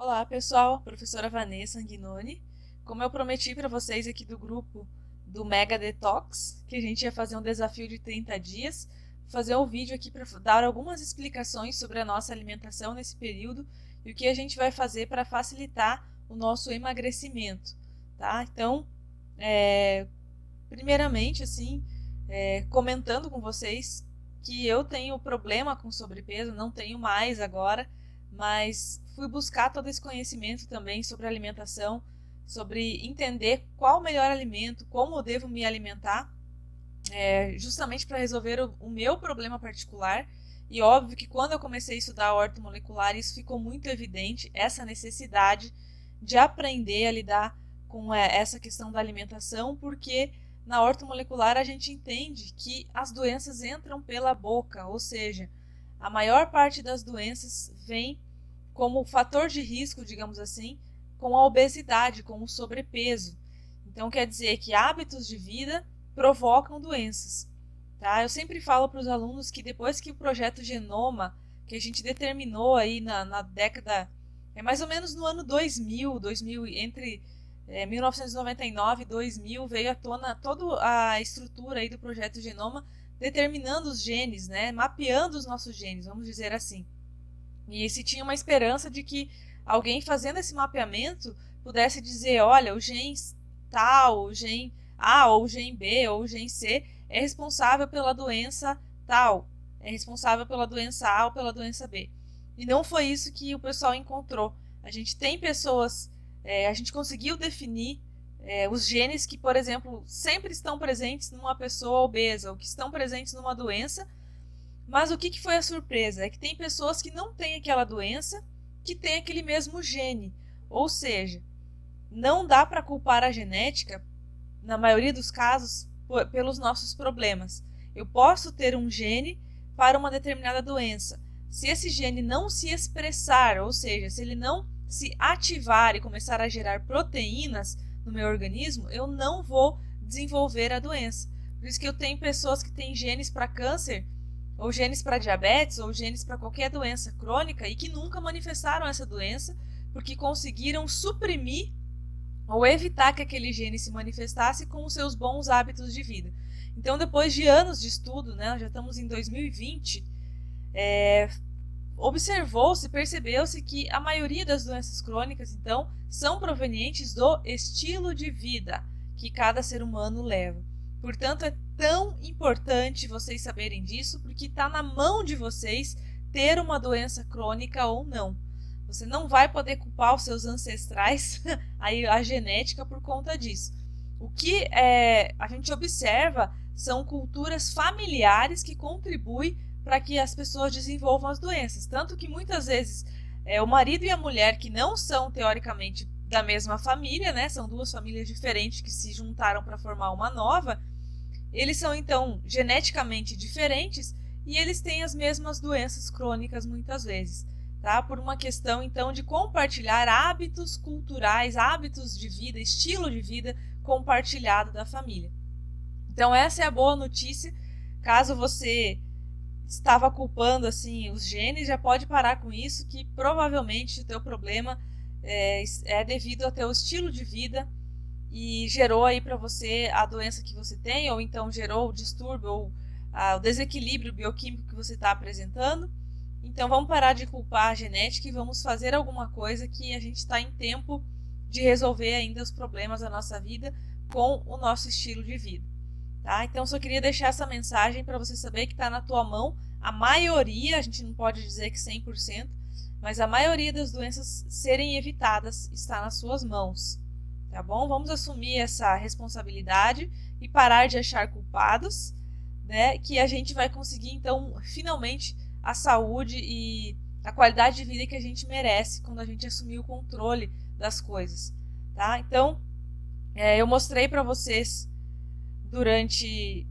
Olá pessoal, professora Vanessa Anguinoni. Como eu prometi para vocês aqui do grupo do Mega Detox, que a gente ia fazer um desafio de 30 dias, vou fazer um vídeo aqui para dar algumas explicações sobre a nossa alimentação nesse período e o que a gente vai fazer para facilitar o nosso emagrecimento, tá? Então, primeiramente, comentando com vocês que eu tenho problema com sobrepeso, não tenho mais agora, mas fui buscar todo esse conhecimento também sobre alimentação, sobre entender qual o melhor alimento, como eu devo me alimentar, justamente para resolver o meu problema particular. E óbvio que quando eu comecei a estudar ortomolecular, isso ficou muito evidente, essa necessidade de aprender a lidar com essa questão da alimentação, porque na ortomolecular a gente entende que as doenças entram pela boca, ou seja, a maior parte das doenças vem como fator de risco, digamos assim, com a obesidade, com o sobrepeso. Então quer dizer que hábitos de vida provocam doenças. Tá? Eu sempre falo para os alunos que depois que o projeto Genoma, que a gente determinou aí na década, mais ou menos no ano 2000 entre 1999 e 2000, veio à tona toda a estrutura aí do projeto Genoma, determinando os genes, né? Mapeando os nossos genes, vamos dizer assim. E se tinha uma esperança de que alguém fazendo esse mapeamento pudesse dizer, olha, o gene tal, o gene A, ou o gene B, ou o gene C é responsável pela doença tal, é responsável pela doença A ou pela doença B. E não foi isso que o pessoal encontrou. A gente tem pessoas, a gente conseguiu definir os genes que, por exemplo, sempre estão presentes numa pessoa obesa, ou que estão presentes numa doença. Mas o que foi a surpresa? É que tem pessoas que não têm aquela doença, que têm aquele mesmo gene. Ou seja, não dá para culpar a genética, na maioria dos casos, pelos nossos problemas. Eu posso ter um gene para uma determinada doença. Se esse gene não se expressar, ou seja, se ele não se ativar e começar a gerar proteínas no meu organismo, eu não vou desenvolver a doença. Por isso que eu tenho pessoas que têm genes para câncer, ou genes para diabetes, ou genes para qualquer doença crônica e que nunca manifestaram essa doença porque conseguiram suprimir ou evitar que aquele gene se manifestasse com os seus bons hábitos de vida. Então, depois de anos de estudo, né, já estamos em 2020, observou-se, percebeu-se que a maioria das doenças crônicas, então, são provenientes do estilo de vida que cada ser humano leva. Portanto, é tão importante vocês saberem disso, porque está na mão de vocês ter uma doença crônica ou não. Você não vai poder culpar os seus ancestrais, a genética, por conta disso. O que a gente observa são culturas familiares que contribuem para que as pessoas desenvolvam as doenças. Tanto que muitas vezes o marido e a mulher, que não são teoricamente da mesma família, né, são duas famílias diferentes que se juntaram para formar uma nova, eles são então geneticamente diferentes e eles têm as mesmas doenças crônicas muitas vezes, tá? Por uma questão então de compartilhar hábitos culturais, hábitos de vida, estilo de vida compartilhado da família. Então essa é a boa notícia. Caso você estava culpando assim os genes, já pode parar com isso, que provavelmente o teu problema é devido ao teu estilo de vida e gerou aí para você a doença que você tem, ou então gerou o distúrbio ou o desequilíbrio bioquímico que você está apresentando. Então vamos parar de culpar a genética e vamos fazer alguma coisa que a gente está em tempo de resolver ainda os problemas da nossa vida com o nosso estilo de vida. Tá? Então só queria deixar essa mensagem para você saber que está na tua mão a maioria, a gente não pode dizer que 100%, mas a maioria das doenças serem evitadas está nas suas mãos. Tá bom? Vamos assumir essa responsabilidade e parar de achar culpados, né? Que a gente vai conseguir, então, finalmente, a saúde e a qualidade de vida que a gente merece quando a gente assumir o controle das coisas, tá? Então, eu mostrei para vocês durante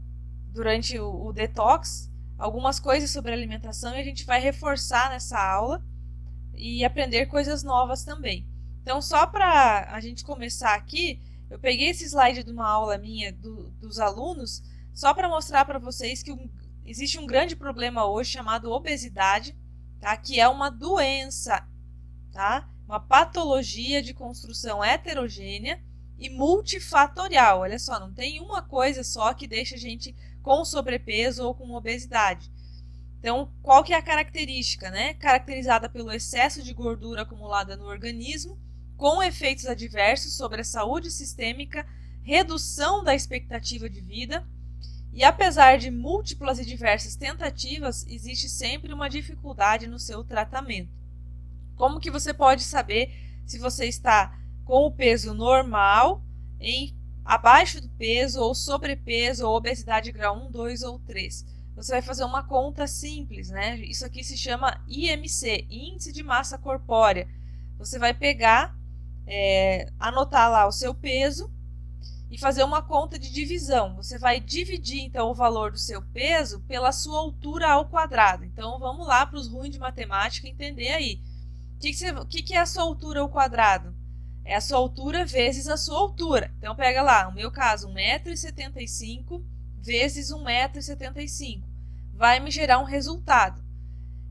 o detox algumas coisas sobre alimentação e a gente vai reforçar nessa aula e aprender coisas novas também. Então, só para a gente começar aqui, eu peguei esse slide de uma aula minha dos alunos, só para mostrar para vocês que existe um grande problema hoje chamado obesidade, tá? Que é uma doença, tá? uma patologia de construção heterogênea e multifatorial. Olha só, não tem uma coisa só que deixa a gente com sobrepeso ou com obesidade. Então, qual que é a característica, né? Caracterizada pelo excesso de gordura acumulada no organismo, com efeitos adversos sobre a saúde sistêmica, redução da expectativa de vida, e apesar de múltiplas e diversas tentativas, existe sempre uma dificuldade no seu tratamento. Como que você pode saber se você está com o peso normal, abaixo do peso, ou sobrepeso, ou obesidade grau 1, 2 ou 3? Você vai fazer uma conta simples, né? Isso aqui se chama IMC, Índice de Massa Corpórea. Você vai pegar, anotar lá o seu peso e fazer uma conta de divisão. Você vai dividir, então, o valor do seu peso pela sua altura ao quadrado. Então, vamos lá para os ruins de matemática entender aí. O que é a sua altura ao quadrado? É a sua altura vezes a sua altura. Então, pega lá, no meu caso, 1,75 m vezes 1,75 m. Vai me gerar um resultado.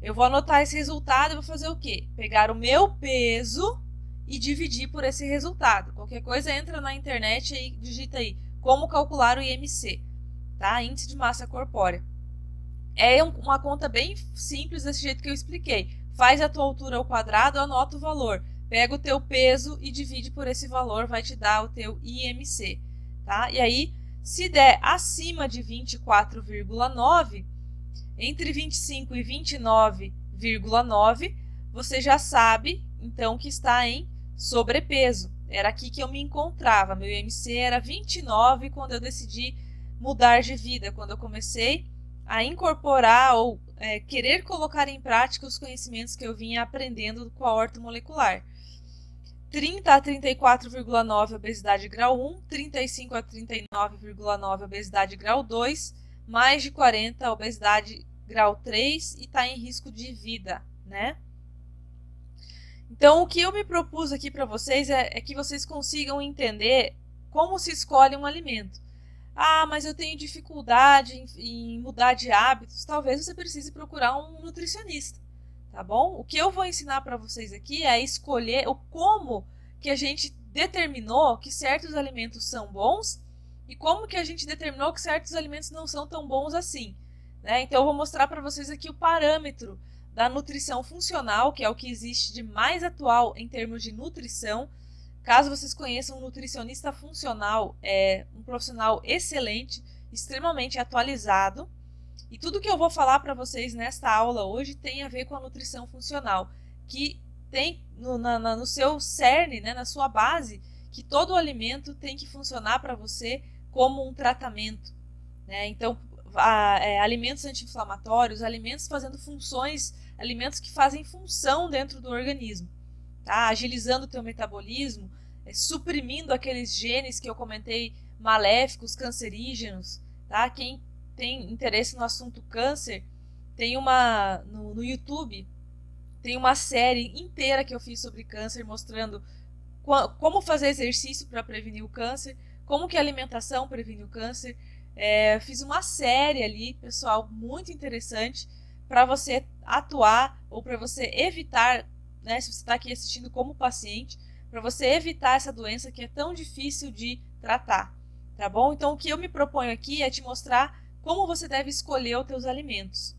Eu vou anotar esse resultado e vou fazer o quê? Pegar o meu peso e dividir por esse resultado. Qualquer coisa, entra na internet e digita aí como calcular o IMC, tá? Índice de Massa Corpórea. É uma conta bem simples desse jeito que eu expliquei. Faz a tua altura ao quadrado, anota o valor. Pega o teu peso e divide por esse valor, vai te dar o teu IMC, tá? E aí, se der acima de 24,9, entre 25 e 29,9, você já sabe, então, que está em sobrepeso. Era aqui que eu me encontrava. Meu IMC era 29 quando eu decidi mudar de vida, quando eu comecei a incorporar ou querer colocar em prática os conhecimentos que eu vinha aprendendo com a ortomolecular. 30 a 34,9 obesidade grau 1, 35 a 39,9 obesidade grau 2, mais de 40 obesidade grau 3 e está em risco de vida, né? Então, o que eu me propus aqui para vocês é que vocês consigam entender como se escolhe um alimento. Ah, mas eu tenho dificuldade em mudar de hábitos. Talvez você precise procurar um nutricionista, tá bom? O que eu vou ensinar para vocês aqui é escolher o como que a gente determinou que certos alimentos são bons e como que a gente determinou que certos alimentos não são tão bons assim, né? Então, eu vou mostrar para vocês aqui o parâmetro da nutrição funcional, que é o que existe de mais atual em termos de nutrição. Caso vocês conheçam, um nutricionista funcional é um profissional excelente, extremamente atualizado. E tudo que eu vou falar para vocês nesta aula hoje tem a ver com a nutrição funcional, que tem no seu cerne, né, na sua base, que todo alimento tem que funcionar para você como um tratamento, né? Então, alimentos anti-inflamatórios, alimentos fazendo funções, alimentos que fazem função dentro do organismo, tá? Agilizando o teu metabolismo, suprimindo aqueles genes que eu comentei, maléficos, cancerígenos, tá? Quem tem interesse no assunto câncer, tem no YouTube, tem uma série inteira que eu fiz sobre câncer, mostrando como fazer exercício para prevenir o câncer, como que a alimentação previne o câncer. Fiz uma série ali, pessoal, muito interessante para você atuar ou para você evitar, né, se você está aqui assistindo como paciente, para você evitar essa doença que é tão difícil de tratar, tá bom? Então, o que eu me proponho aqui é te mostrar como você deve escolher os teus alimentos.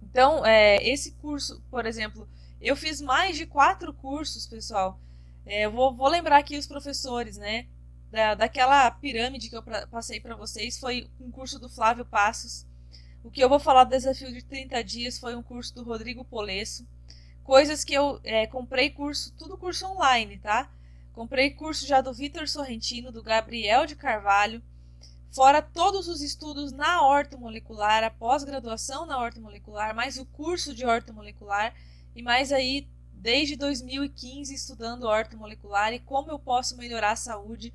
Então, esse curso, por exemplo, eu fiz mais de 4 cursos, pessoal. Eu vou lembrar aqui os professores, né? Daquela pirâmide que eu passei para vocês, foi um curso do Flávio Passos. O que eu vou falar do desafio de 30 dias foi um curso do Rodrigo Polesso. Coisas que eu comprei curso, tudo curso online, tá? Comprei curso já do Vitor Sorrentino, do Gabriel de Carvalho, fora todos os estudos na ortomolecular, a pós-graduação na ortomolecular, mais o curso de ortomolecular e mais aí desde 2015 estudando ortomolecular e como eu posso melhorar a saúde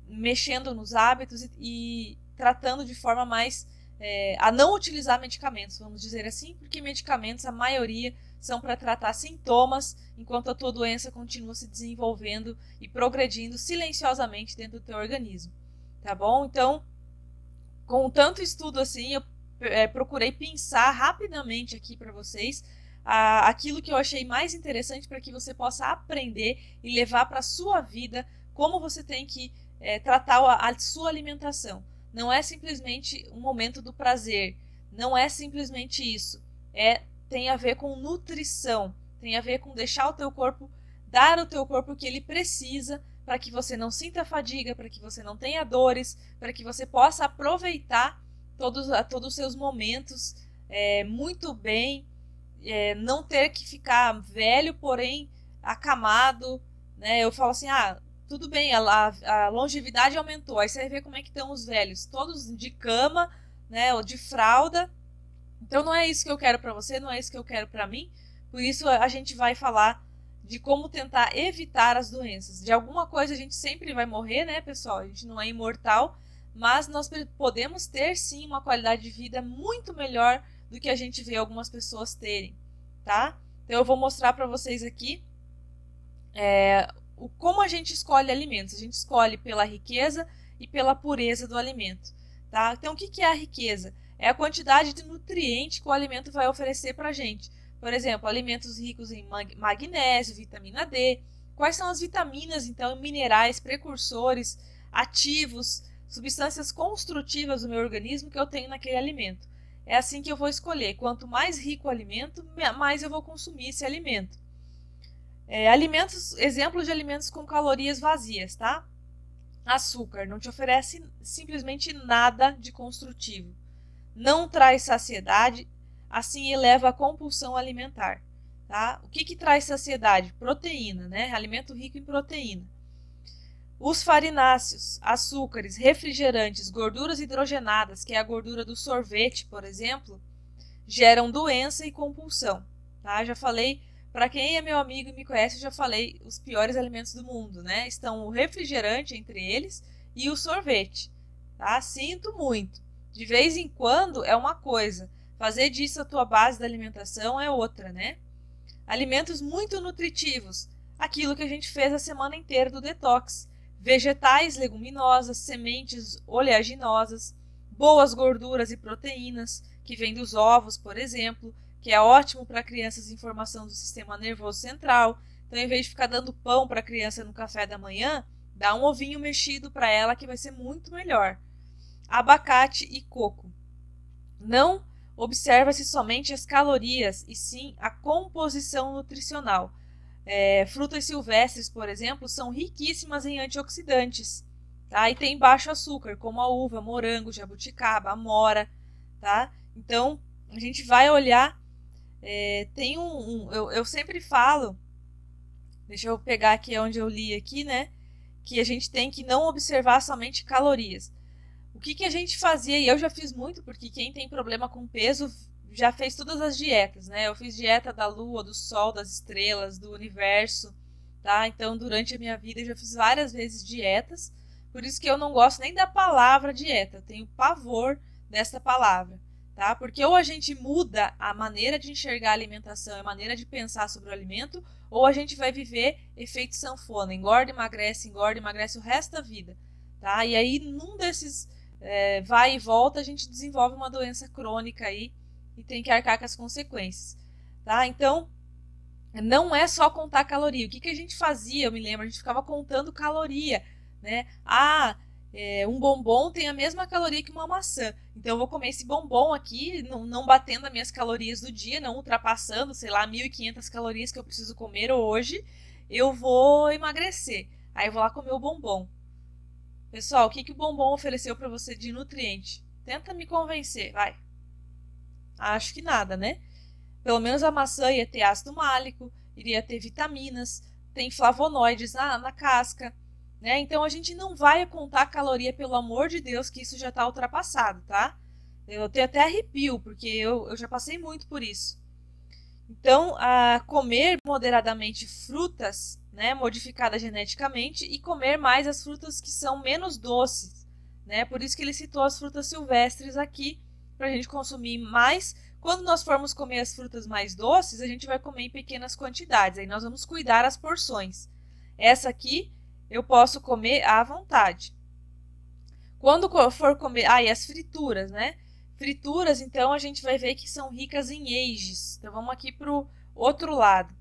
mexendo nos hábitos e tratando de forma mais a não utilizar medicamentos, vamos dizer assim, porque medicamentos, a maioria, são para tratar sintomas, enquanto a tua doença continua se desenvolvendo e progredindo silenciosamente dentro do teu organismo, tá bom? Então, com tanto estudo assim, eu procurei pensar rapidamente aqui para vocês aquilo que eu achei mais interessante para que você possa aprender e levar para a sua vida como você tem que tratar a sua alimentação. Não é simplesmente um momento do prazer, não é simplesmente isso. Tem a ver com nutrição, tem a ver com deixar o teu corpo, dar ao teu corpo o que ele precisa para que você não sinta fadiga, para que você não tenha dores, para que você possa aproveitar todos os seus momentos muito bem, não ter que ficar velho, porém acamado, né? Eu falo assim, tudo bem, a longevidade aumentou, aí você vai ver como é que estão os velhos, todos de cama, né, ou de fralda. Então não é isso que eu quero para você, não é isso que eu quero para mim. Por isso a gente vai falar de como tentar evitar as doenças. De alguma coisa a gente sempre vai morrer, né, pessoal? A gente não é imortal, mas nós podemos ter sim uma qualidade de vida muito melhor do que a gente vê algumas pessoas terem, tá? Então eu vou mostrar para vocês aqui como a gente escolhe alimentos. A gente escolhe pela riqueza e pela pureza do alimento, tá? Então o que é a riqueza? É a quantidade de nutriente que o alimento vai oferecer para a gente. Por exemplo, alimentos ricos em magnésio, vitamina D. Quais são as vitaminas, então, minerais, precursores, ativos, substâncias construtivas do meu organismo que eu tenho naquele alimento? É assim que eu vou escolher. Quanto mais rico o alimento, mais eu vou consumir esse alimento. Exemplos de alimentos com calorias vazias, tá? Açúcar não te oferece simplesmente nada de construtivo. Não traz saciedade, assim eleva a compulsão alimentar, tá? O que traz saciedade? Proteína, né? Alimento rico em proteína. Os farináceos, açúcares, refrigerantes, gorduras hidrogenadas, que é a gordura do sorvete, por exemplo, geram doença e compulsão, tá? Já falei, para quem é meu amigo e me conhece, eu já falei os piores alimentos do mundo, né? Estão o refrigerante entre eles e o sorvete, tá? Sinto muito. De vez em quando é uma coisa, fazer disso a tua base da alimentação é outra, né? Alimentos muito nutritivos, aquilo que a gente fez a semana inteira do detox. Vegetais, leguminosas, sementes oleaginosas, boas gorduras e proteínas, que vêm dos ovos, por exemplo, que é ótimo para crianças em formação do sistema nervoso central. Então, em vez de ficar dando pão para a criança no café da manhã, dá um ovinho mexido para ela que vai ser muito melhor. Abacate e coco. Não observa-se somente as calorias, e sim a composição nutricional. Frutas silvestres, por exemplo, são riquíssimas em antioxidantes, tá? E tem baixo açúcar, como a uva, morango, jabuticaba, amora, tá? Então, a gente vai olhar, eu sempre falo, deixa eu pegar aqui onde eu li aqui, né? Que a gente tem que não observar somente calorias. O que a gente fazia, e eu já fiz muito, porque quem tem problema com peso já fez todas as dietas, né? Eu fiz dieta da lua, do sol, das estrelas, do universo, tá? Então, durante a minha vida, eu já fiz várias vezes dietas, por isso que eu não gosto nem da palavra dieta, eu tenho pavor dessa palavra, tá? Porque ou a gente muda a maneira de enxergar a alimentação, a maneira de pensar sobre o alimento, ou a gente vai viver efeito sanfona, engorda, emagrece o resto da vida, tá? E aí, num desses vai e volta, a gente desenvolve uma doença crônica aí e tem que arcar com as consequências, tá? Então, não é só contar caloria. O que a gente fazia? Eu me lembro, a gente ficava contando caloria, né? Um bombom tem a mesma caloria que uma maçã, então eu vou comer esse bombom aqui, não batendo as minhas calorias do dia, não ultrapassando, sei lá, 1.500 calorias que eu preciso comer hoje, eu vou emagrecer. Aí eu vou lá comer o bombom. Pessoal, o que o bombom ofereceu para você de nutriente? Tenta me convencer, vai. Acho que nada, né? Pelo menos a maçã ia ter ácido málico, iria ter vitaminas, tem flavonoides na casca, né? Então a gente não vai contar caloria, pelo amor de Deus, que isso já está ultrapassado, tá? Eu tenho até arrepio, porque eu já passei muito por isso. Então, comer moderadamente frutas, né, modificadas geneticamente, e comer mais as frutas que são menos doces, né? Por isso que ele citou as frutas silvestres aqui, para a gente consumir mais. Quando nós formos comer as frutas mais doces, a gente vai comer em pequenas quantidades, aí nós vamos cuidar as porções. Essa aqui eu posso comer à vontade. Quando for comer, e as frituras, né? Frituras, então, a gente vai ver que são ricas em ages. Então, vamos aqui para o outro lado.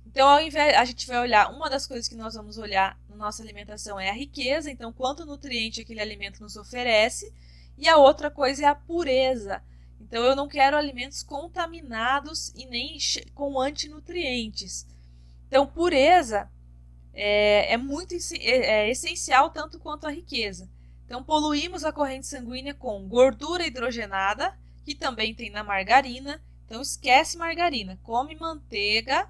Então, ao invés, a gente vai olhar, uma das coisas que nós vamos olhar na nossa alimentação é a riqueza, então, quanto nutriente aquele alimento nos oferece. E a outra coisa é a pureza. Então, eu não quero alimentos contaminados e nem com antinutrientes. Então, pureza é essencial tanto quanto a riqueza. Então, poluímos a corrente sanguínea com gordura hidrogenada, que também tem na margarina. Então, esquece margarina, come manteiga,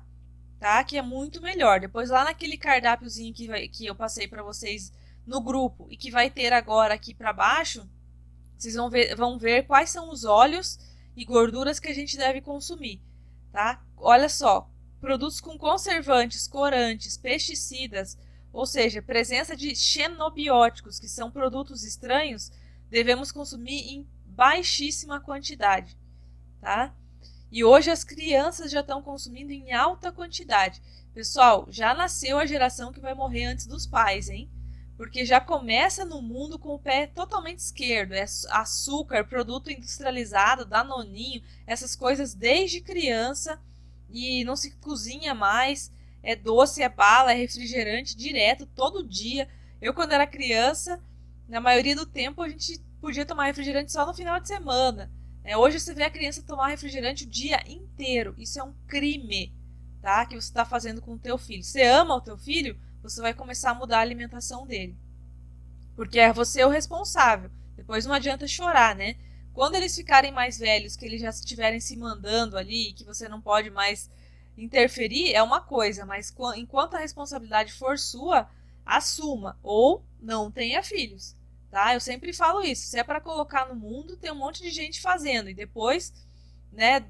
tá? Que é muito melhor. Depois, lá naquele cardápiozinho que eu passei para vocês no grupo e que vai ter agora aqui para baixo, vocês vão ver quais são os óleos e gorduras que a gente deve consumir, tá? Olha só, produtos com conservantes, corantes, pesticidas, ou seja, presença de xenobióticos, que são produtos estranhos, devemos consumir em baixíssima quantidade, tá? E hoje as crianças já estão consumindo em alta quantidade. Pessoal, já nasceu a geração que vai morrer antes dos pais, hein? Porque já começa no mundo com o pé totalmente esquerdo. É açúcar, produto industrializado, danoninho, essas coisas desde criança e não se cozinha mais. É doce, é bala, é refrigerante direto, todo dia. Eu, quando era criança, na maioria do tempo a gente podia tomar refrigerante só no final de semana. Hoje você vê a criança tomar refrigerante o dia inteiro. Isso é um crime, tá? Que você está fazendo com o teu filho. Você ama o teu filho? Você vai começar a mudar a alimentação dele. Porque é você o responsável. Depois não adianta chorar, né? Quando eles ficarem mais velhos, que eles já estiverem se mandando ali, que você não pode mais interferir, é uma coisa. Mas enquanto a responsabilidade for sua, assuma. Ou não tenha filhos, tá? Eu sempre falo isso. Se é para colocar no mundo, tem um monte de gente fazendo. E depois, né,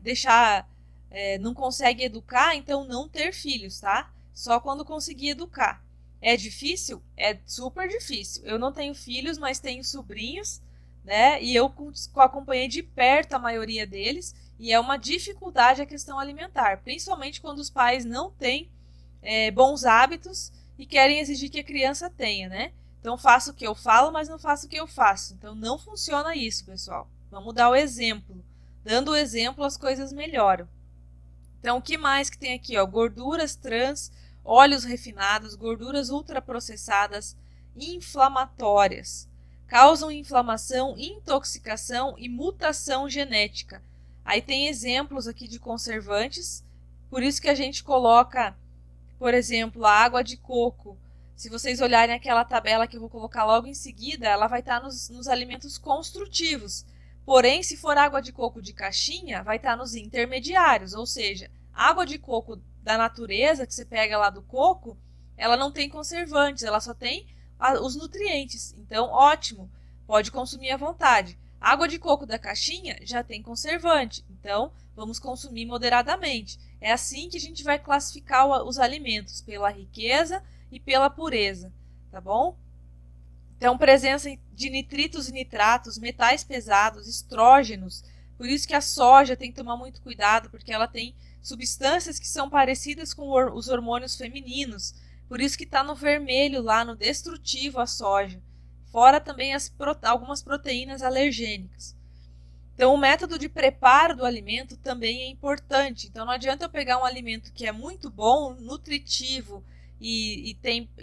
não consegue educar, então não ter filhos, tá? Só quando conseguir educar. É difícil? É super difícil. Eu não tenho filhos, mas tenho sobrinhos, né? E eu acompanhei de perto a maioria deles. E é uma dificuldade a questão alimentar. Principalmente quando os pais não têm bons hábitos e querem exigir que a criança tenha, né? Então, faço o que eu falo, mas não faço o que eu faço. Então, não funciona isso, pessoal. Vamos dar o exemplo. Dando o exemplo, as coisas melhoram. Então, o que mais que tem aqui? Ó? Gorduras trans, óleos refinados, gorduras ultraprocessadas, inflamatórias. Causam inflamação, intoxicação e mutação genética. Aí tem exemplos aqui de conservantes. Por isso que a gente coloca, por exemplo, a água de coco. Se vocês olharem aquela tabela que eu vou colocar logo em seguida, ela vai estar nos alimentos construtivos. Porém, se for água de coco de caixinha, vai estar nos intermediários, ou seja, água de coco da natureza, que você pega lá do coco, ela não tem conservantes, ela só tem os nutrientes. Então, ótimo, pode consumir à vontade. Água de coco da caixinha já tem conservante, então vamos consumir moderadamente. É assim que a gente vai classificar os alimentos, pela riqueza e pela pureza, tá bom? Então, presença de nitritos e nitratos, metais pesados, estrógenos. Por isso que a soja tem que tomar muito cuidado, porque ela tem substâncias que são parecidas com os hormônios femininos. Por isso que está no vermelho lá, no destrutivo a soja. Fora também algumas proteínas alergênicas. Então, o método de preparo do alimento também é importante. Então, não adianta eu pegar um alimento que é muito bom, nutritivo e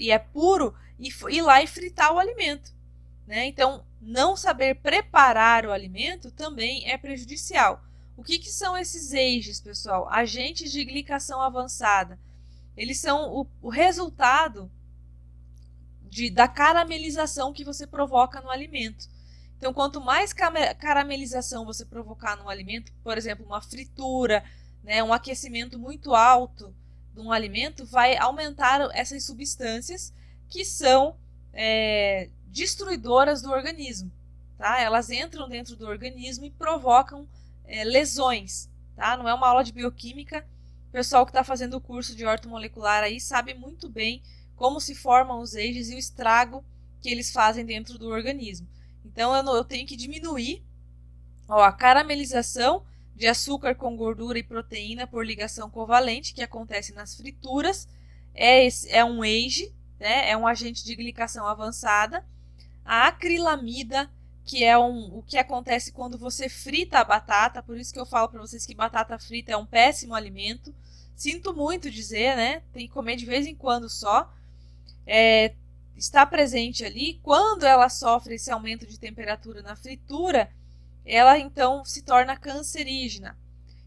é puro e ir lá e fritar o alimento, né? Então, não saber preparar o alimento também é prejudicial. O que são esses AGEs, pessoal? Agentes de glicação avançada. Eles são o resultado da caramelização que você provoca no alimento. Então, quanto mais caramelização você provocar no alimento, por exemplo, uma fritura, né, um aquecimento muito alto de um alimento, vai aumentar essas substâncias que são destruidoras do organismo. Tá? Elas entram dentro do organismo e provocam lesões. Tá? Não é uma aula de bioquímica. O pessoal que está fazendo o curso de ortomolecular aí sabe muito bem como se formam os AGEs e o estrago que eles fazem dentro do organismo. Então, eu tenho que diminuir a caramelização de açúcar com gordura e proteína por ligação covalente, que acontece nas frituras. É um AGE, né? É um agente de glicação avançada. A acrilamida, que é o que acontece quando você frita a batata. Por isso que eu falo para vocês que batata frita é um péssimo alimento. Sinto muito dizer, né? Tem que comer de vez em quando só. Está presente ali. Quando ela sofre esse aumento de temperatura na fritura, ela então se torna cancerígena.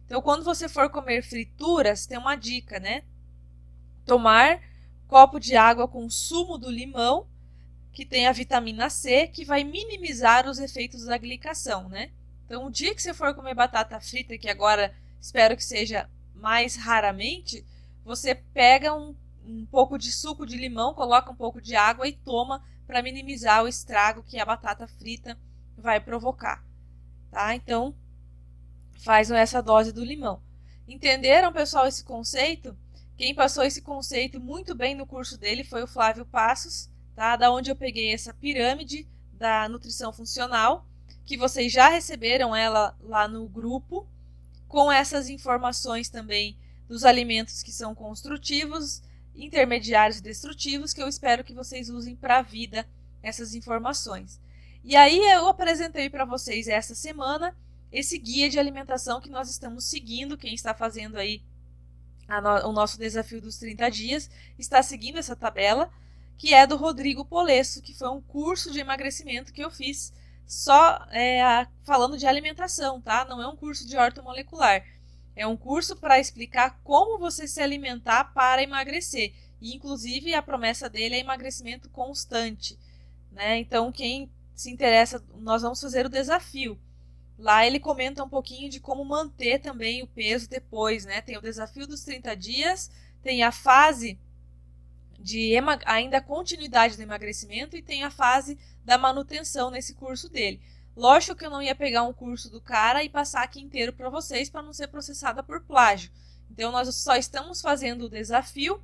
Então, quando você for comer frituras, tem uma dica, né? Tomar um copo de água com sumo do limão, que tem a vitamina C, que vai minimizar os efeitos da glicação, né? Então, o dia que você for comer batata frita, que agora espero que seja mais raramente, você pega um pouco de suco de limão, coloca um pouco de água e toma para minimizar o estrago que a batata frita vai provocar, tá? Então, faz essa dose do limão. Entenderam, pessoal, esse conceito? Quem passou esse conceito muito bem no curso dele foi o Flávio Passos, tá? Da onde eu peguei essa pirâmide da nutrição funcional, que vocês já receberam ela lá no grupo, com essas informações também dos alimentos que são construtivos, intermediários e destrutivos, que eu espero que vocês usem para a vida essas informações. E aí eu apresentei para vocês essa semana esse guia de alimentação que nós estamos seguindo. Quem está fazendo aí o nosso desafio dos 30 dias está seguindo essa tabela, que é do Rodrigo Polesso, que foi um curso de emagrecimento que eu fiz só falando de alimentação, tá? Não é um curso de ortomolecular. É um curso para explicar como você se alimentar para emagrecer. E, inclusive, a promessa dele é emagrecimento constante, né? Então, quem se interessa, nós vamos fazer o desafio. Lá ele comenta um pouquinho de como manter também o peso depois, né? Tem o desafio dos 30 dias, tem a fase de ainda continuidade do emagrecimento e tem a fase da manutenção nesse curso dele. Lógico que eu não ia pegar um curso do cara e passar aqui inteiro para vocês para não ser processada por plágio. Então, nós só estamos fazendo o desafio.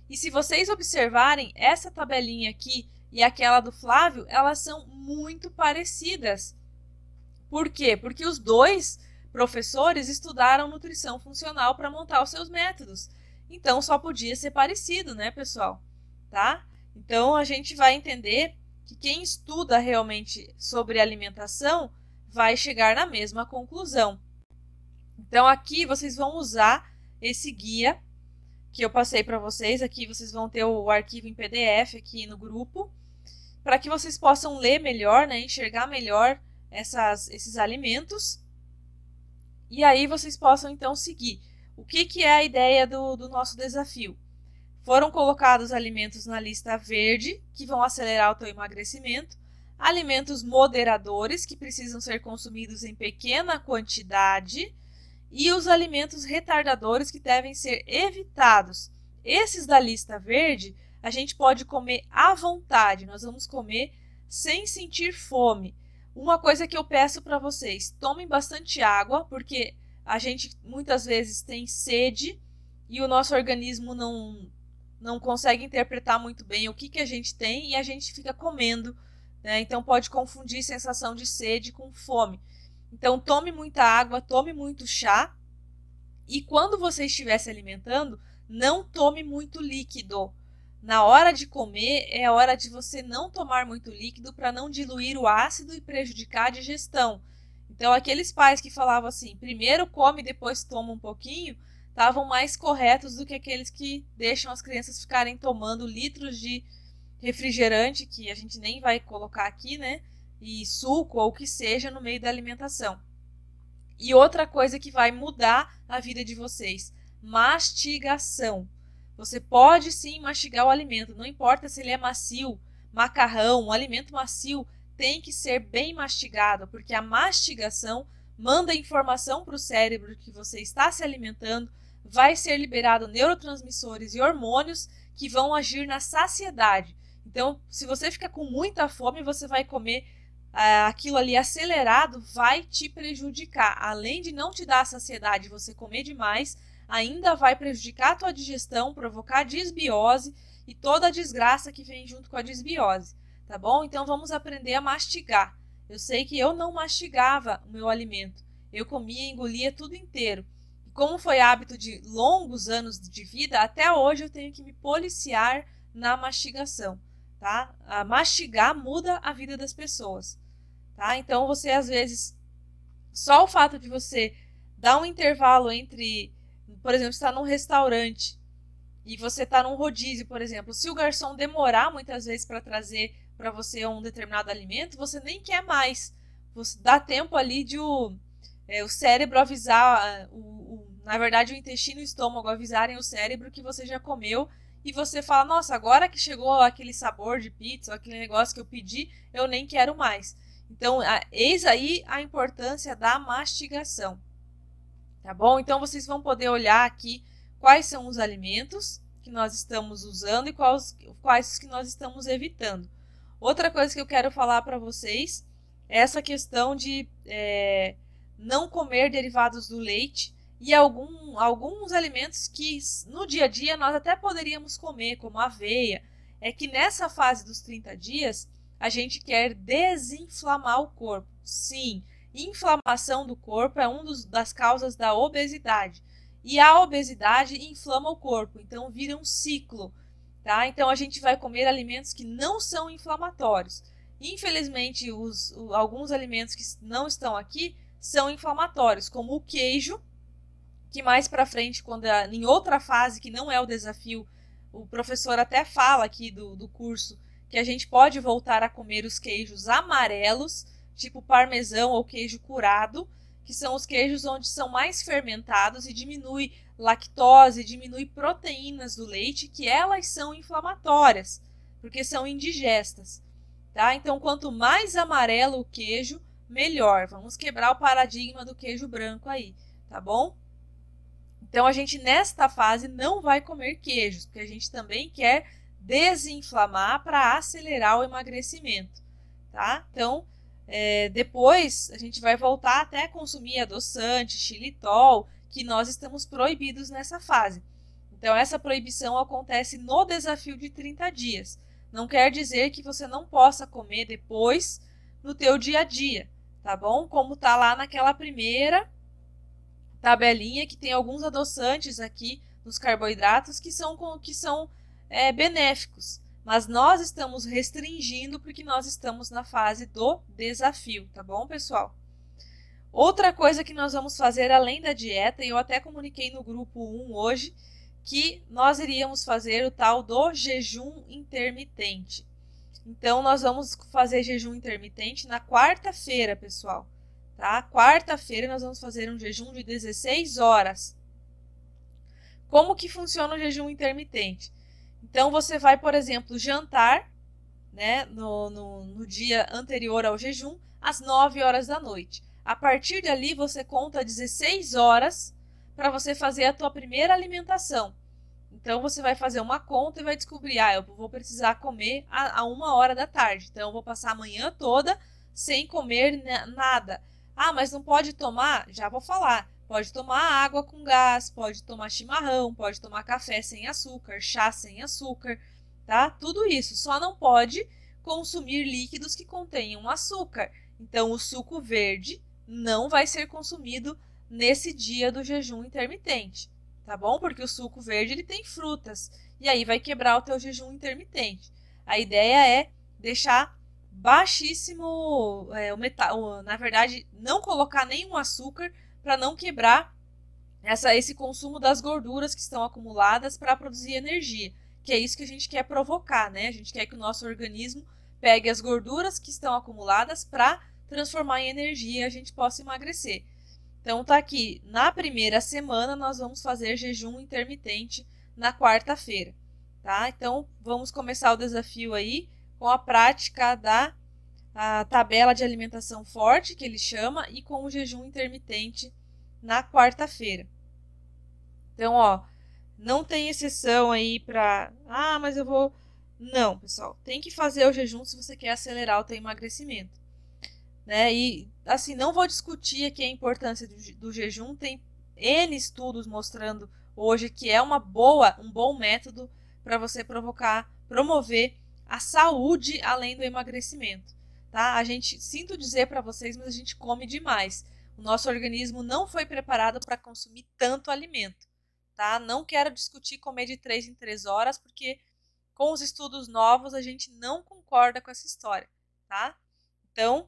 E se vocês observarem, essa tabelinha aqui e aquela do Flávio, elas são muito parecidas. Por quê? Porque os dois professores estudaram nutrição funcional para montar os seus métodos. Então, só podia ser parecido, né, pessoal? Tá? Então, a gente vai entender que quem estuda realmente sobre alimentação vai chegar na mesma conclusão. Então, aqui vocês vão usar esse guia que eu passei para vocês. Aqui vocês vão ter o arquivo em PDF aqui no grupo, para que vocês possam ler melhor, né, enxergar melhor esses alimentos. E aí vocês possam, então, seguir. O que é a ideia do nosso desafio? Foram colocados alimentos na lista verde, que vão acelerar o teu emagrecimento, alimentos moderadores, que precisam ser consumidos em pequena quantidade, e os alimentos retardadores, que devem ser evitados. Esses da lista verde, a gente pode comer à vontade, nós vamos comer sem sentir fome. Uma coisa que eu peço para vocês, tomem bastante água, porque a gente muitas vezes tem sede e o nosso organismo não consegue interpretar muito bem o que a gente tem e a gente fica comendo, né? Então pode confundir sensação de sede com fome. Então tome muita água, tome muito chá e quando você estiver se alimentando, não tome muito líquido. Na hora de comer, é a hora de você não tomar muito líquido para não diluir o ácido e prejudicar a digestão. Então, aqueles pais que falavam assim, primeiro come, depois toma um pouquinho, estavam mais corretos do que aqueles que deixam as crianças ficarem tomando litros de refrigerante, que a gente nem vai colocar aqui, né? E suco ou o que seja no meio da alimentação. E outra coisa que vai mudar a vida de vocês, mastigação. Você pode sim mastigar o alimento, não importa se ele é macio, macarrão, um alimento macio tem que ser bem mastigado, porque a mastigação manda informação para o cérebro que você está se alimentando, vai ser liberado neurotransmissores e hormônios que vão agir na saciedade. Então, se você fica com muita fome, você vai comer aquilo ali acelerado, vai te prejudicar. Além de não te dar saciedade, você comer demais, ainda vai prejudicar a tua digestão, provocar desbiose e toda a desgraça que vem junto com a desbiose, tá bom? Então vamos aprender a mastigar. Eu sei que eu não mastigava o meu alimento, eu comia e engolia tudo inteiro. E como foi hábito de longos anos de vida, até hoje eu tenho que me policiar na mastigação, tá? A mastigar muda a vida das pessoas. tá? Então você às vezes, só o fato de você dar um intervalo entre, por exemplo, está num restaurante e você está num rodízio, por exemplo, se o garçom demorar muitas vezes para trazer para você um determinado alimento, você nem quer mais. Você dá tempo ali de o cérebro avisar, na verdade o intestino e o estômago avisarem o cérebro que você já comeu e você fala, nossa, agora que chegou aquele sabor de pizza, aquele negócio que eu pedi, eu nem quero mais. Então, eis aí a importância da mastigação, tá bom? Então, vocês vão poder olhar aqui quais são os alimentos que nós estamos usando e quais os que nós estamos evitando. Outra coisa que eu quero falar para vocês é essa questão de não comer derivados do leite e alguns alimentos que no dia a dia nós até poderíamos comer, como aveia. É que nessa fase dos 30 dias, a gente quer desinflamar o corpo. Sim, inflamação do corpo é uma das causas da obesidade. E a obesidade inflama o corpo, então vira um ciclo. Tá? Então a gente vai comer alimentos que não são inflamatórios. Infelizmente, alguns alimentos que não estão aqui são inflamatórios, como o queijo, que mais para frente, em outra fase, que não é o desafio, o professor até fala aqui do curso, que a gente pode voltar a comer os queijos amarelos, tipo parmesão ou queijo curado, que são os queijos onde são mais fermentados e diminui lactose, diminui proteínas do leite, que elas são inflamatórias, porque são indigestas. Tá? Então, quanto mais amarelo o queijo, melhor. Vamos quebrar o paradigma do queijo branco aí, tá bom? Então, a gente nesta fase não vai comer queijos, porque a gente também quer desinflamar para acelerar o emagrecimento, tá? Então, depois a gente vai voltar até a consumir adoçante, xilitol, que nós estamos proibidos nessa fase. Então, essa proibição acontece no desafio de 30 dias. Não quer dizer que você não possa comer depois no teu dia a dia, tá bom? Como tá lá naquela primeira tabelinha que tem alguns adoçantes aqui nos carboidratos que são benéficos. Mas nós estamos restringindo porque nós estamos na fase do desafio, tá bom, pessoal? Outra coisa que nós vamos fazer além da dieta, e eu até comuniquei no grupo 1 hoje, que nós iríamos fazer o tal do jejum intermitente. Então, nós vamos fazer jejum intermitente na quarta-feira, pessoal. Tá? Quarta-feira nós vamos fazer um jejum de 16 horas. Como que funciona o jejum intermitente? Então, você vai, por exemplo, jantar, né, no dia anterior ao jejum, às 9 horas da noite. A partir dali, você conta 16 horas para você fazer a tua primeira alimentação. Então, você vai fazer uma conta e vai descobrir, eu vou precisar comer a 1 hora da tarde. Então, eu vou passar a manhã toda sem comer nada. Mas não pode tomar? Já vou falar. Pode tomar água com gás, pode tomar chimarrão, pode tomar café sem açúcar, chá sem açúcar, tá? Tudo isso. Só não pode consumir líquidos que contenham açúcar. Então, o suco verde não vai ser consumido nesse dia do jejum intermitente, tá bom? Porque o suco verde ele tem frutas e aí vai quebrar o teu jejum intermitente. A ideia é deixar baixíssimo, na verdade, não colocar nenhum açúcar para não quebrar esse consumo das gorduras que estão acumuladas para produzir energia, que é isso que a gente quer provocar, né? A gente quer que o nosso organismo pegue as gorduras que estão acumuladas para transformar em energia e a gente possa emagrecer. Então tá aqui, na primeira semana nós vamos fazer jejum intermitente na quarta-feira, tá? Então vamos começar o desafio aí com a prática da tabela de alimentação forte, que ele chama, e com o jejum intermitente na quarta-feira. Então, não tem exceção aí para, mas eu vou... Não, pessoal, tem que fazer o jejum se você quer acelerar o teu emagrecimento, né? E, assim, não vou discutir aqui a importância do jejum, tem N estudos mostrando hoje que é um bom método para você promover a saúde além do emagrecimento, tá? Sinto dizer para vocês, mas a gente come demais. O nosso organismo não foi preparado para consumir tanto alimento, tá? Não quero discutir comer de 3 em 3 horas, porque com os estudos novos a gente não concorda com essa história, tá? Então,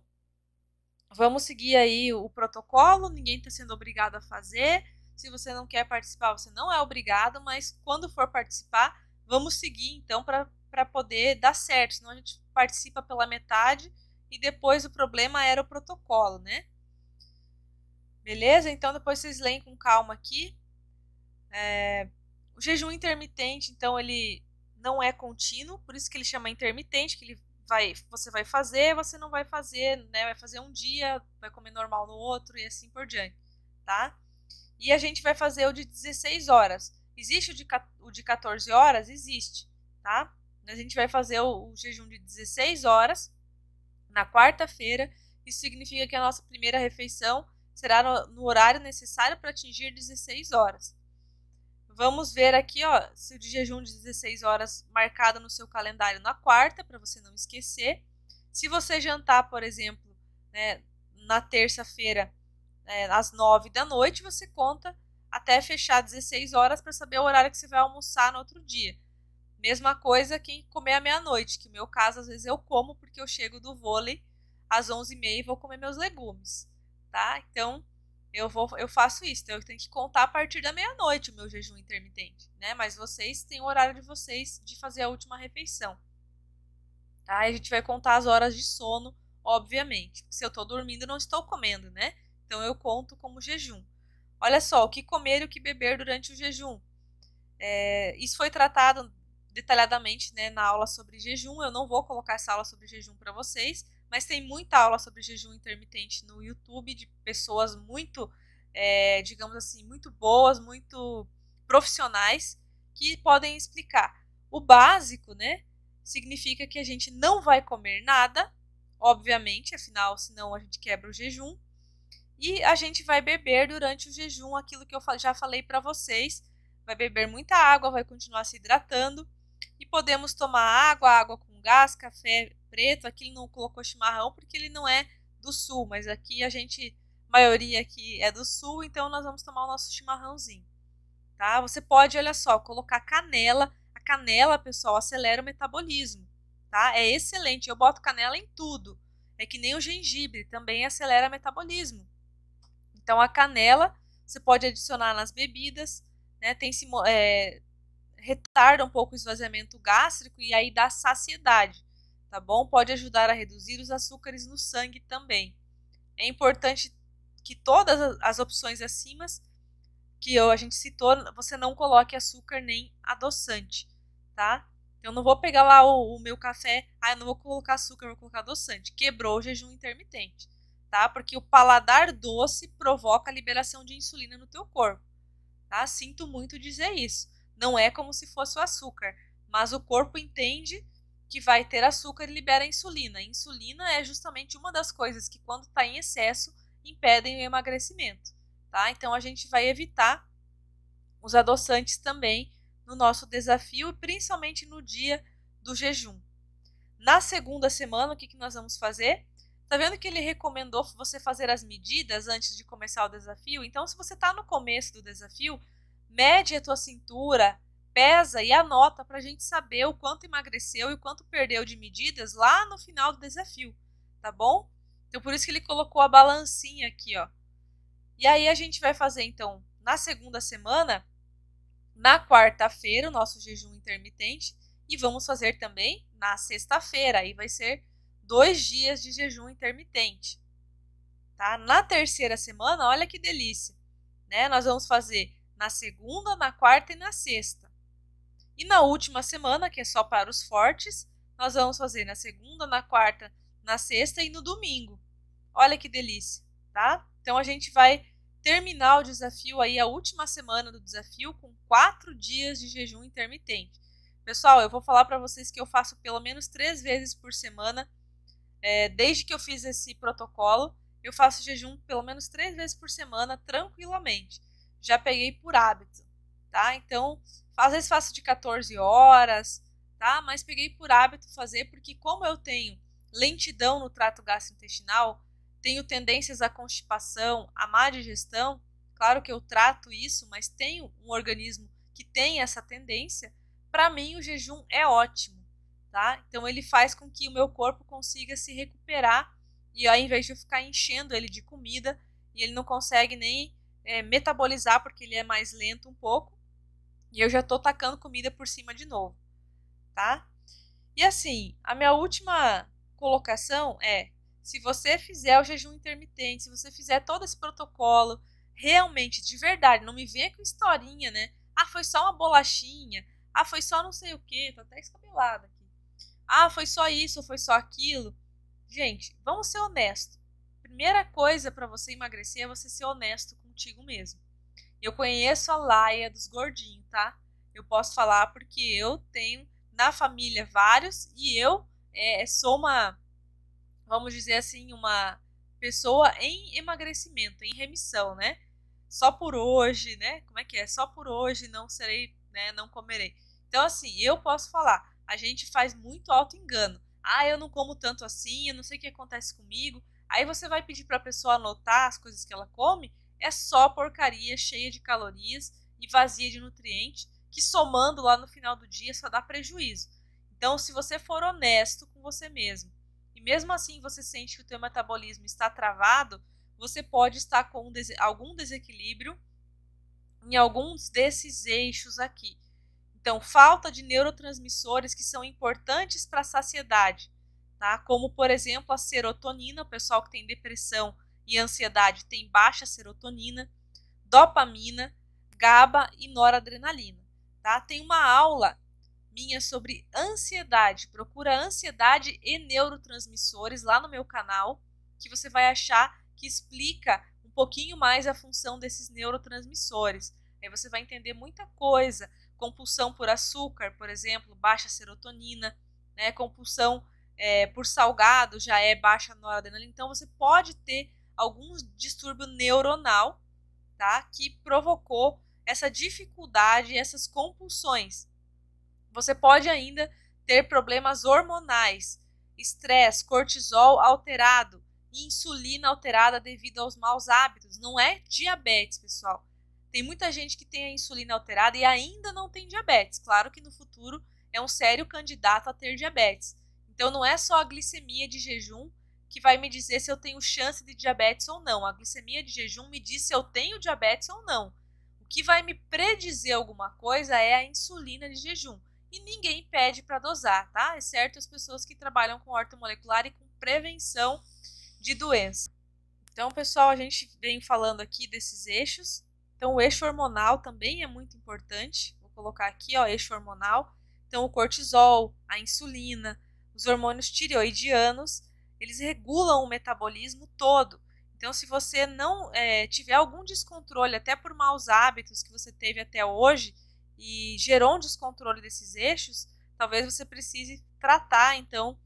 Vamos seguir aí o protocolo, ninguém está sendo obrigado a fazer. Se você não quer participar, você não é obrigado, mas quando for participar, vamos seguir então para poder dar certo. Senão a gente participa pela metade e depois o problema era o protocolo, né? Beleza? Então depois vocês leem com calma aqui. O jejum intermitente, então, ele não é contínuo, por isso que ele chama intermitente, que você vai fazer, você não vai fazer, né? Vai fazer um dia, vai comer normal no outro e assim por diante, tá? E a gente vai fazer o de 16 horas. Existe o de 14 horas? Existe, tá? A gente vai fazer o jejum de 16 horas na quarta-feira. Isso significa que a nossa primeira refeição será no horário necessário para atingir 16 horas. Vamos ver aqui, ó, se o de jejum de 16 horas marcado no seu calendário na quarta, para você não esquecer. Se você jantar, por exemplo, né, na terça-feira, às 9 da noite, você conta até fechar 16 horas para saber o horário que você vai almoçar no outro dia. Mesma coisa quem comer à meia-noite, que no meu caso, às vezes eu como porque eu chego do vôlei às 11h30 e vou comer meus legumes, tá? Então, eu faço isso, então eu tenho que contar a partir da meia-noite o meu jejum intermitente, né? Mas vocês têm o horário de vocês de fazer a última refeição, tá? E a gente vai contar as horas de sono, obviamente. Se eu estou dormindo, não estou comendo, né? Então eu conto como jejum. Olha só, o que comer e o que beber durante o jejum. Isso foi tratado detalhadamente, né, na aula sobre jejum. Eu não vou colocar essa aula sobre jejum para vocês, mas tem muita aula sobre jejum intermitente no YouTube de pessoas muito, digamos assim, muito boas, muito profissionais que podem explicar. O básico, né, significa que a gente não vai comer nada, obviamente, afinal, senão a gente quebra o jejum. E a gente vai beber durante o jejum aquilo que eu já falei para vocês. Vai beber muita água, vai continuar se hidratando. E podemos tomar água com gás, café preto. Aqui ele não colocou chimarrão porque ele não é do sul, mas aqui a maioria aqui é do sul, então nós vamos tomar o nosso chimarrãozinho, tá? Você pode, olha só, colocar canela. A canela, pessoal, acelera o metabolismo, tá? É excelente. Eu boto canela em tudo. É que nem o gengibre, também acelera o metabolismo. Então, a canela você pode adicionar nas bebidas, né? Retarda um pouco o esvaziamento gástrico e aí dá saciedade, tá bom? Pode ajudar a reduzir os açúcares no sangue também. É importante que todas as opções acima que a gente citou, você não coloque açúcar nem adoçante, tá? Eu não vou pegar lá o meu café, eu não vou colocar açúcar, vou colocar adoçante. Quebrou o jejum intermitente, tá? Porque o paladar doce provoca a liberação de insulina no teu corpo, tá? Sinto muito dizer isso. Não é como se fosse o açúcar, mas o corpo entende que vai ter açúcar e libera insulina. A insulina é justamente uma das coisas que, quando está em excesso, impedem o emagrecimento, tá? Então a gente vai evitar os adoçantes também no nosso desafio, principalmente no dia do jejum. Na segunda semana, o que nós vamos fazer? Tá vendo que ele recomendou você fazer as medidas antes de começar o desafio? Então, se você está no começo do desafio, mede a tua cintura, pesa e anota para a gente saber o quanto emagreceu e o quanto perdeu de medidas lá no final do desafio, tá bom? Então, por isso que ele colocou a balancinha aqui, ó. E aí a gente vai fazer, então, na segunda semana, na quarta-feira, o nosso jejum intermitente, e vamos fazer também na sexta-feira. Aí vai ser 2 dias de jejum intermitente, tá? Na terceira semana, olha que delícia, né? Nós vamos fazer na segunda, na quarta e na sexta. E na última semana, que é só para os fortes, nós vamos fazer na segunda, na quarta, na sexta e no domingo. Olha que delícia, tá? Então a gente vai terminar o desafio aí, a última semana do desafio, com 4 dias de jejum intermitente. Pessoal, eu vou falar para vocês que eu faço pelo menos 3 vezes por semana. Desde que eu fiz esse protocolo, eu faço jejum pelo menos 3 vezes por semana, tranquilamente. Já peguei por hábito, tá? Então, às vezes faço de 14 horas, tá? Mas peguei por hábito fazer, porque como eu tenho lentidão no trato gastrointestinal, tenho tendências à constipação, à má digestão, claro que eu trato isso, mas tenho um organismo que tem essa tendência, para mim o jejum é ótimo, tá? Então ele faz com que o meu corpo consiga se recuperar e ao invés de eu ficar enchendo ele de comida, e ele não consegue nem metabolizar porque ele é mais lento um pouco, e eu já tô tacando comida por cima de novo, tá? E assim, a minha última colocação é, se você fizer o jejum intermitente, se você fizer todo esse protocolo, realmente, de verdade, não me venha com historinha, né? Ah, foi só uma bolachinha, ah, foi só não sei o que, tô até escabelada aqui. Ah, foi só isso, ou foi só aquilo. Gente, vamos ser honestos. Primeira coisa para você emagrecer é você ser honesto contigo mesmo. Eu conheço a laia dos gordinhos, tá? Eu posso falar porque eu tenho na família vários e eu sou uma, vamos dizer assim, uma pessoa em emagrecimento, em remissão, né? Só por hoje, né? Como é que é? Só por hoje não serei, né? Não comerei. Então, assim, eu posso falar, a gente faz muito auto-engano. Ah, eu não como tanto assim, eu não sei o que acontece comigo. Aí você vai pedir para a pessoa anotar as coisas que ela come, é só porcaria, cheia de calorias e vazia de nutrientes, que somando lá no final do dia só dá prejuízo. Então, se você for honesto com você mesmo, e mesmo assim você sente que o teu metabolismo está travado, você pode estar com algum desequilíbrio em alguns desses eixos aqui. Então, falta de neurotransmissores que são importantes para a saciedade, tá? Como, por exemplo, a serotonina, o pessoal que tem depressão e ansiedade tem baixa serotonina, dopamina, GABA e noradrenalina, tá? Tem uma aula minha sobre ansiedade, procura ansiedade e neurotransmissores lá no meu canal, que você vai achar que explica um pouquinho mais a função desses neurotransmissores. Aí você vai entender muita coisa, compulsão por açúcar, por exemplo, baixa serotonina, né? Compulsão por salgado já é baixa noradrenalina. Então você pode ter algum distúrbio neuronal, tá? Que provocou essa dificuldade, essas compulsões. Você pode ainda ter problemas hormonais, estresse, cortisol alterado, insulina alterada devido aos maus hábitos. Não é diabetes, pessoal. Tem muita gente que tem a insulina alterada e ainda não tem diabetes. Claro que no futuro é um sério candidato a ter diabetes. Então não é só a glicemia de jejum que vai me dizer se eu tenho chance de diabetes ou não. A glicemia de jejum me diz se eu tenho diabetes ou não. O que vai me predizer alguma coisa é a insulina de jejum. E ninguém pede para dosar, tá? Exceto as pessoas que trabalham com ortomolecular e com prevenção de doença. Então, pessoal, a gente vem falando aqui desses eixos. Então, o eixo hormonal também é muito importante. Vou colocar aqui, ó, eixo hormonal. Então, o cortisol, a insulina, os hormônios tireoidianos, eles regulam o metabolismo todo. Então, se você não tiver algum descontrole, até por maus hábitos que você teve até hoje, e gerou um descontrole desses eixos, talvez você precise tratar, então,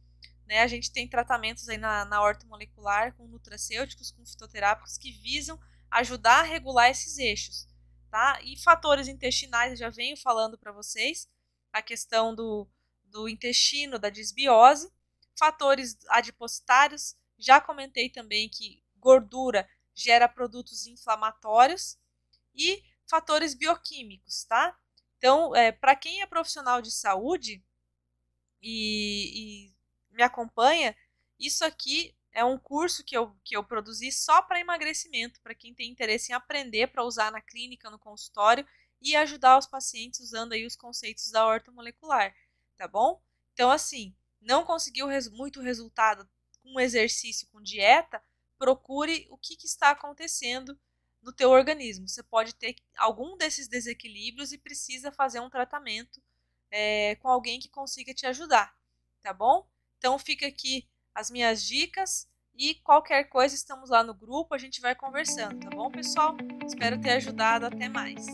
né, a gente tem tratamentos aí na ortomolecular com nutracêuticos, com fitoterápicos que visam ajudar a regular esses eixos, tá? E fatores intestinais, eu já venho falando para vocês, a questão do intestino, da disbiose, fatores adipositários, já comentei também que gordura gera produtos inflamatórios e fatores bioquímicos, tá? Então, para quem é profissional de saúde e me acompanha, isso aqui é um curso que eu produzi só para emagrecimento, para quem tem interesse em aprender para usar na clínica, no consultório e ajudar os pacientes usando aí os conceitos da ortomolecular, tá bom? Então, assim, não conseguiu muito resultado com exercício, com dieta, procure o que está acontecendo no teu organismo. Você pode ter algum desses desequilíbrios e precisa fazer um tratamento com alguém que consiga te ajudar, tá bom? Então fica aqui as minhas dicas e qualquer coisa estamos lá no grupo, a gente vai conversando, tá bom, pessoal? Espero ter ajudado, até mais.